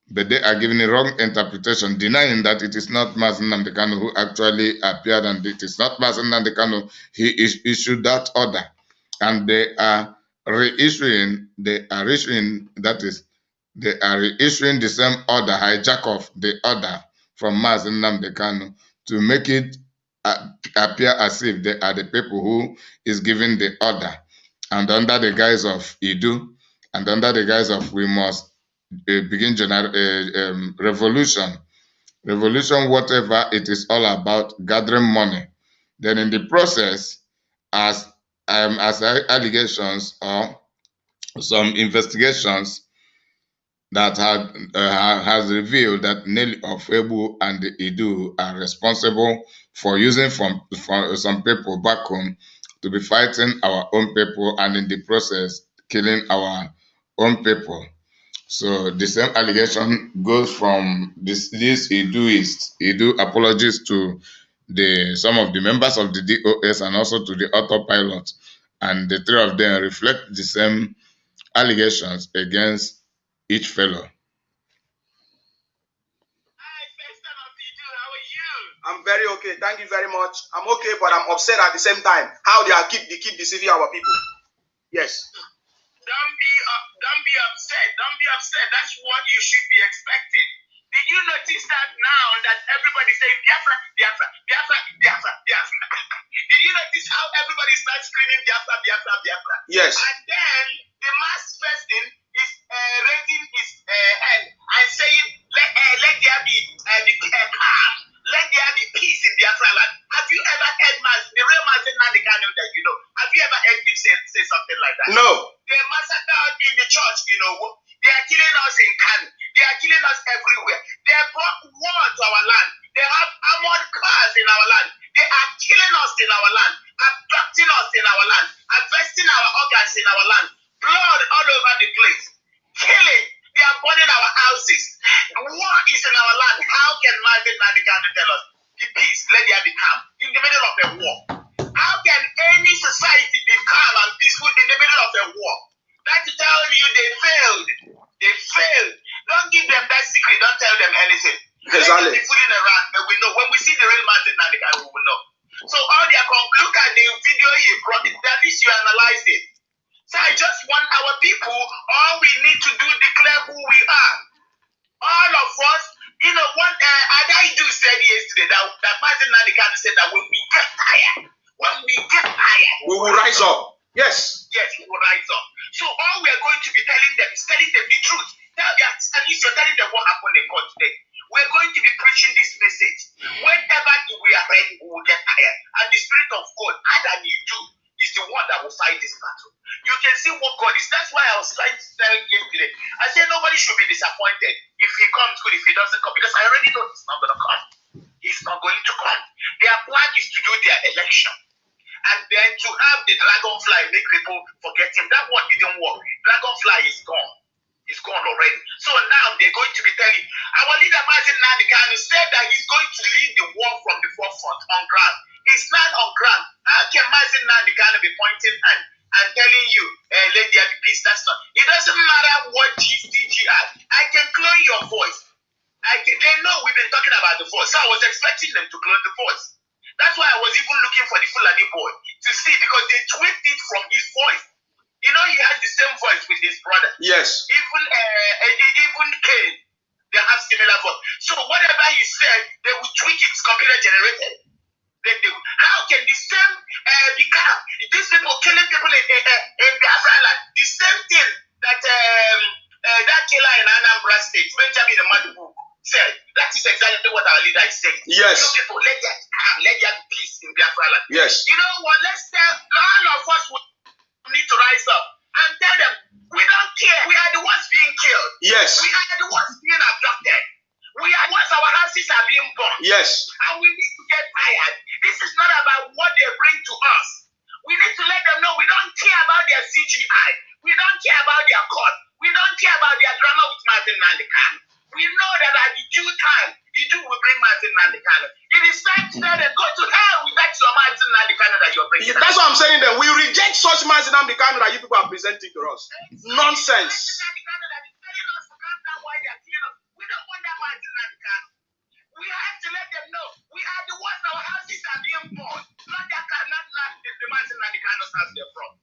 But they are giving a wrong interpretation, denying that it is not Mazi Nnamdi Kanu who actually appeared, and it is not Mazi Nnamdi Kanu. He issued that order, and they are reissuing the same order, hijack of the order from Mazi Nnamdi Kanu, to make it appear as if they are the people who is giving the order, and under the guise of IDUU, and under the guise of we must begin revolution, whatever it is, all about gathering money. Then in the process, as allegations or some investigations that has revealed that Nelly of Ebu and the IDUU are responsible for using from some people back home to be fighting our own people, and in the process killing our own people. So the same allegation goes from this IDUU apologies to some of the members of the DOS and also to the autopilot, and the three of them reflect the same allegations against each fellow. I'm very okay. Thank you very much. I'm okay, but I'm upset at the same time. How they keep deceiving our people. Yes. Don't be upset. Don't be upset. That's what you should be expecting. Did you notice that now that everybody's saying Biafra, Biafra, Biafra, Biafra, Biafra? Did you notice how everybody starts screaming Biafra, Biafra, Biafra? Yes. And then the mass person is raising his hand and saying, let there be calm. Let there be peace in Biafraland. Have you ever heard the real Mazi Nnamdi Kanu that you know? Have you ever heard him say something like that. No. They massacred in the church, you know. They are killing us in Kano. They are killing us everywhere. They have brought war to our land. They have armored cars in our land. They are killing us in our land, abducting us in our land, harvesting our organs in our land, blood all over the place, killing. They are burning our houses. War is in our land. How can Mazi Nnamdi Orders tell us the peace, let there be calm in the middle of a war? How can any society be calm and peaceful in the middle of a war? That to tell you they failed. They failed. Don't give them that secret. Don't tell them anything. Exactly. Let them be fooling around, and we know. When we see the real Mazi Nnamdi Orders, we will know. So all their look at the video he brought. That is, you analyze it. So I just want our people. All we need to do declare who we are. All of us. You know what? IDUU said yesterday that Mazi Nnamdi Orders said that when we get tired, we will rise up. Yes. Yes, we will rise up. So all we are going to be telling them is telling them the truth. At least you're telling them what happened in court today. We're going to be preaching this message. Whenever we are ready, we will get tired. And the Spirit of God, IDUU, is the one that will fight this battle. You can see what God is. That's why I was trying to tell you yesterday. I said nobody should be disappointed. If he comes, good. If he doesn't come, because I already know he's not going to come. He's not going to come. Their plan is to do their election. And then to have the dragonfly make people forget him. That one didn't work. Dragonfly is gone. It's gone already. So now they're going to be telling our leader Mazi Nnamdi Orders said that he's going to lead the war from the forefront on ground. It's not on ground. How can Mazi Nnamdi Orders be pointing and telling you, let there be peace? That's not. It doesn't matter what DGR. I can clone your voice. They know we've been talking about the voice. So I was expecting them to clone the voice. That's why I was even looking for the Fulani boy to see, because they tweaked it from his voice. You know, he has the same voice with his brother. Yes. Even Cain, they have similar voice. So whatever he said, they will tweak it, computer generated. How can the same become these people killing people in Biafraland? The same thing that that killer in Anambra State, Benjamin Madibu, said. That is exactly what our leader is saying. Yes. You people, let there be peace in Biafraland. Yes. You know what? Let's tell all of us need to rise up and tell them we don't care. We are the ones being killed. Yes. We are the ones being abducted. We are the ones our houses are being burned. Yes. And we need to get tired. This is not about what they bring to us. We need to let them know we don't care about their CGI. We don't care about their court. We don't care about their drama with Mazi Nnamdi Orders. We know that at the due time, IDUU will bring Mazi Nnamdi Orders. It is time to tell them, go to hell with that your Mazi Nnamdi Orders that you're bringing. That's what I'm saying. That we reject such Mazi Nnamdi Orders that you people are presenting to us. Nonsense. We don't want that Mazi Nnamdi Orders. We have to let them know we are the ones our houses are being bought, not the Mazi Nnamdi Orders as they're brought.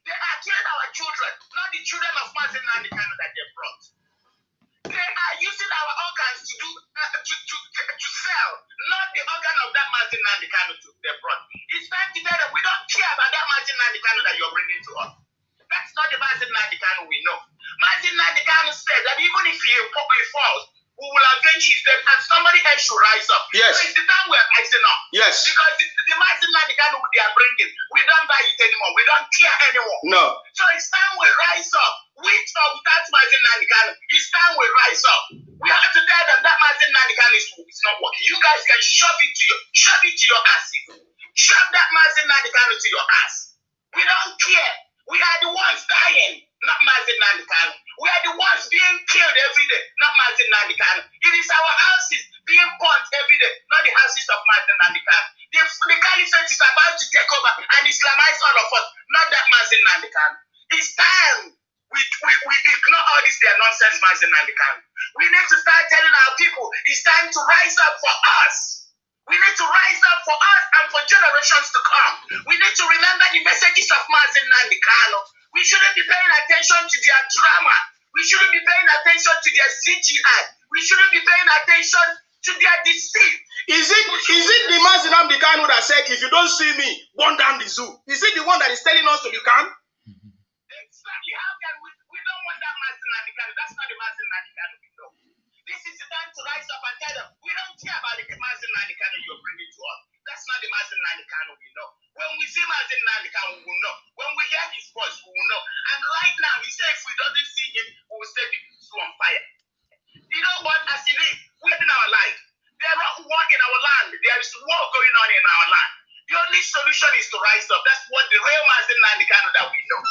They are killing our children, not the children of Mazi Nnamdi Orders that they brought. They are using our organs to do to sell, not the organ of that Mazi Nnamdi Orders to their front. It's time to tell them we don't care about that Mazi Nnamdi Orders that you're bringing to us. That's not the Mazi Nnamdi Orders we know. Mazi Nnamdi Orders said that even if he falls, we will avenge his death and somebody else should rise up. Yes. So it's the time we're rising up. Yes. Because the Mazi Nnamdi Orders they are bringing, we don't buy it anymore. We don't care anymore. No. So it's time we rise up. With or without Mazi Nnamdi Orders, it's time we rise up. We have to tell them that Mazi Nnamdi Orders is not working. You guys can shove it to your asses. Shove that Mazi Nnamdi Orders to your ass. We don't care. We are the ones dying, not Mazi Nnamdi Orders. We are the ones being killed every day, not Mazi Nnamdi Orders. It is our houses being burnt every day, not the houses of Mazi Nnamdi Orders. The caliphate is about to take over and Islamize all of us, not that Mazi Nnamdi Orders. It's time. We ignore all this their nonsense, Mazi Nnamdi Orders. We need to start telling our people it's time to rise up for us. We need to rise up for us and for generations to come. We need to remember the messages of Mazi Nnamdi Orders. We shouldn't be paying attention to their drama. We shouldn't be paying attention to their CGI. We shouldn't be paying attention to their deceit. Is it the Mazi Nnamdi Orders that said, if you don't see me, burn down the zoo? Is it the one that is telling us to be calm? Exactly. How can we don't want that Mazi Nnamdi Orders. That's not the Mazi Nnamdi Orders we know. This is the time to rise up and tell them we don't care about the Mazi Nnamdi Orders you're bringing to us. That's not the Mazi Nnamdi Kanu we know. When we see Mazi Nnamdi Kanu, we will know. When we hear his voice, we will know. And right now, he said if we don't see him, we will set the zoo on fire. You know what? As it is, we're in our life. There is war in our land. There is war going on in our land. The only solution is to rise up. That's what the real Mazi Nnamdi Kanu that we know.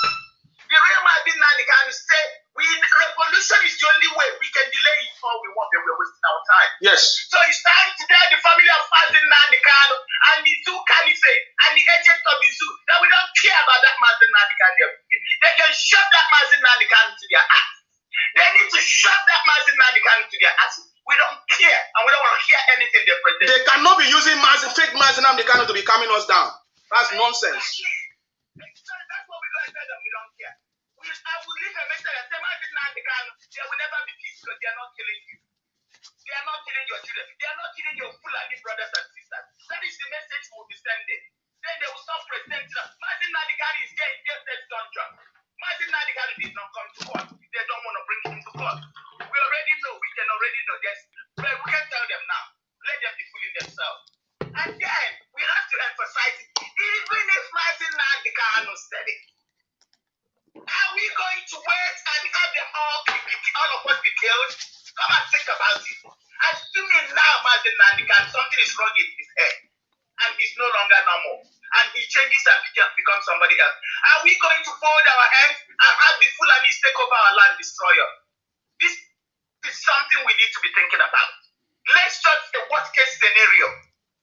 The real Mazi Nnamdi Kanu said, revolution is the only way we can delay it before we want, and we're wasting our time. Yes. So it's time to tell the family of Mazi Nnamdi Kanu and the zoo caliphate and the agent of the zoo that we don't care about that Mazi Nnamdi Kanu. They can shove that Mazi Nnamdi Kanu to their ass. They need to shove that Mazi Nnamdi Kanu to their ass. We don't care, and we don't want to hear anything they present. They cannot be using fake Mazi Nnamdi Kanu to be calming us down. That's nonsense. That's what we're going to tell them. We don't care. I will leave a message and say, Mazi Nnamdi Kanu, there will never be peace because they are not killing you. They are not killing your children. They are not killing your Fulani brothers and sisters. That is the message we will be sending. Then they will stop presenting us. Mazi Nnamdi Kanu is getting just dungeon. Mazi Nnamdi Kanu did not come to court. They don't want to bring him to court. We already know. We can already know this. But we can tell them now. Let them be fooling themselves. And then we have to emphasize it. Even if Mazi Nnamdi Kanu said it, are we going to wait and have them all of us be killed? Come and think about it. Assuming now Mazi Nnamdi Kanu, something is wrong in his head, and he's no longer normal, and he changes and becomes somebody else. Are we going to fold our hands and have the Fulanis take over our land, destroy us? This is something we need to be thinking about. Let's just the worst case scenario.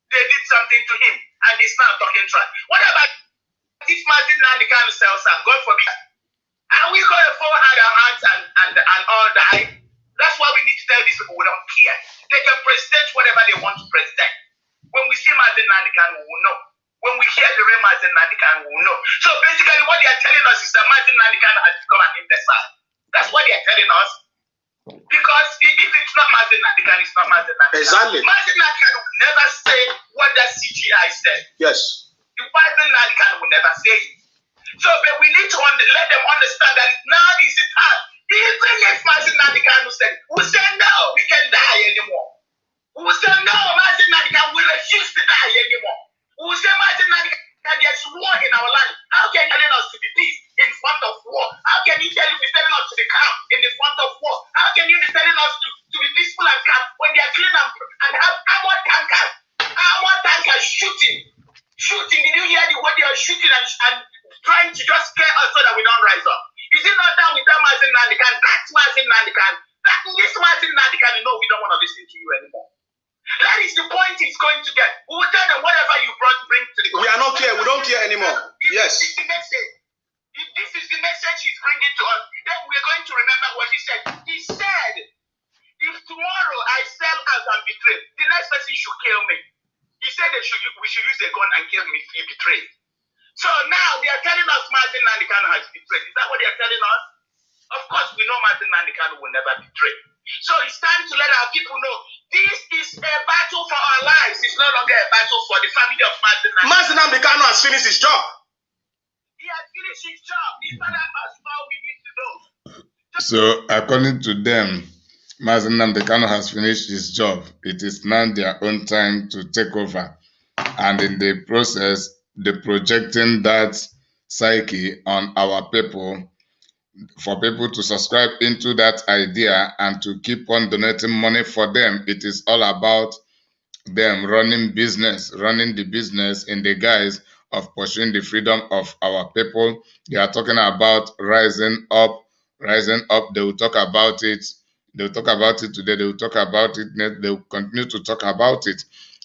They did something to him, and he's now talking trash. What about if Mazi Nnamdi Kanu sells out? God forbid. Are we going to fold our hands and all die? That's why we need to tell these people we don't care. They can present whatever they want to present. When we see Mazi Nnamdi Kanu, we will know. When we hear the real Mazi Nnamdi Kanu, we will know. So basically what they are telling us is that Mazi Nnamdi Kanu has become an imbecile. That's what they are telling us. Because if it's not Mazi Nnamdi Kanu, it's not Mazi Nnamdi Kanu. Exactly. Mazi Nnamdi Kanu will never say what that CGI said. Yes. The Mazi Nnamdi Kanu will never say it. So but we need to let them understand that now is the time. Even if Mazi Nnamdi Kanu said, we say no, we can die anymore. We say no, Mazi Nnamdi Kanu, we refuse to die anymore. We say Mazi Nnamdi Kanu, there's war in our land. How can you tell us to be peace in front of war? How can you be telling us to be calm in the front of war? How can you be telling us to be peaceful and calm when they are clean and have armored tankers shooting? Did you hear what they are shooting and trying to just scare us so that we don't rise up? Is it not that we tell Mazi Nnamdi Kanu, that's Mazi Nnamdi Kanu, this Mazi Nnamdi Kanu, no, we don't want to listen to you anymore. That is the point it's going to get. We will tell them whatever you bring to the country. We are not care. We don't care anymore. Yes. This is the message. If this is the message he's bringing to us, then we're going to remember what he said. He said, if tomorrow I sell out and betray, the next person should kill me. He said we should use a gun and kill him if he betrays. So now they are telling us Mazi Nnamdi Kanu has betrayed. Is that what they are telling us? Of course, we know Mazi Nnamdi Kanu will never betray. So it's time to let our people know this is a battle for our lives. It's no longer a battle for the family of Mazi Nnamdi. Mazi Nnamdi Kanu has finished his job. He has finished his job. He's not us all we need to know. So according to them, Mazi Nnamdi Kanu has finished his job. It is now their own time to take over. And in the process, they're projecting that psyche on our people for people to subscribe into that idea and to keep on donating money for them. It is all about them running the business in the guise of pursuing the freedom of our people. They are talking about rising up. They will talk about it. They will talk about it today. They will talk about it next. They will continue to talk about it.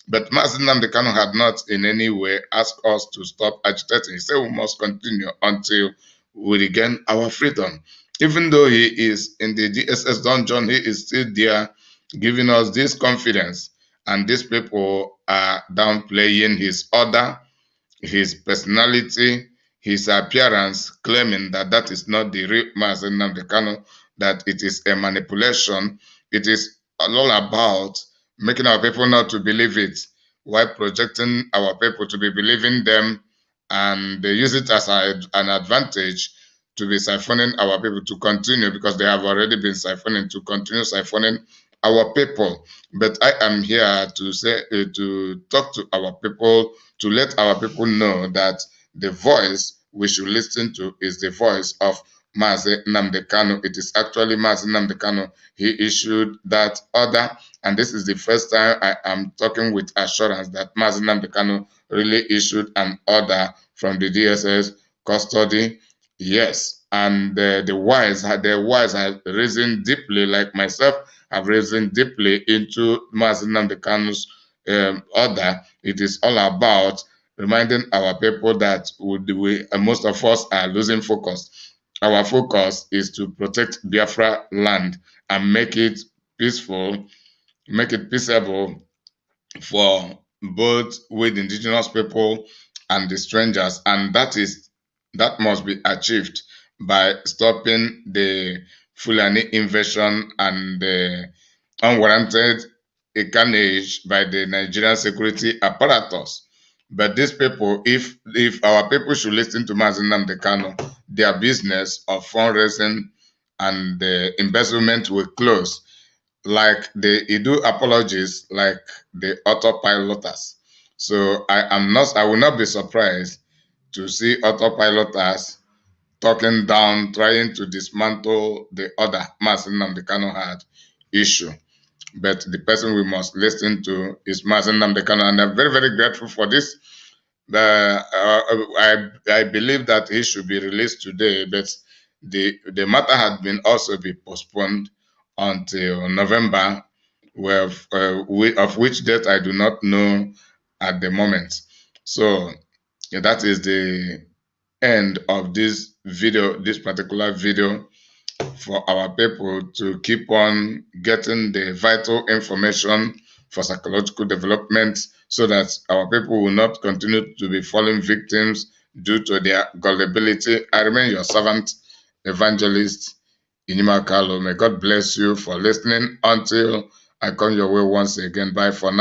But Mazi Nnamdi Kanu had not in any way asked us to stop agitating. He said we must continue until we regain our freedom. Even though he is in the DSS dungeon, he is still there giving us this confidence. And these people are downplaying his order, his personality, his appearance, claiming that that is not the real Mazi Nnamdi Kanu, that it is a manipulation. It is all about making our people not to believe it, while projecting our people to be believing them, and they use it as an advantage to be siphoning our people to continue, because they have already been siphoning, to continue siphoning our people. But I am here to say, to talk to our people, to let our people know that the voice we should listen to is the voice of Mazi Nnamdi Kanu. It is actually Mazi Nnamdi Kanu. He issued that order, and this is the first time I am talking with assurance that Mazi Nnamdi Kanu really issued an order from the DSS custody. Yes, and the wise have risen deeply, like myself, have risen deeply into Mazi Nnamdi Kanu's order. It is all about reminding our people that most of us are losing focus. Our focus is to protect Biafra land and make it peaceful, make it peaceable for both with indigenous people and the strangers, and that must be achieved by stopping the Fulani invasion and the unwarranted carnage by the Nigerian security apparatus. But these people, if our people should listen to Mazi Nnamdi Kanu, their business of fundraising and the embezzlement will close, like the IDUU apologists, like the autopiloters. So I will not be surprised to see autopiloters talking down, trying to dismantle the other Mazi Nnamdi Kanu had issue. But the person we must listen to is Mazi Nnamdi Kanu, and I'm very, very grateful for this. I believe that he should be released today, but the matter had been also be postponed until November, of which date I do not know at the moment. So yeah, that is the end of this video, this particular video, for our people to keep on getting the vital information for psychological development, so that our people will not continue to be falling victims due to their gullibility. I remain your servant, evangelist Nsima Nseobong. May God bless you for listening. Until I come your way once again. Bye for now.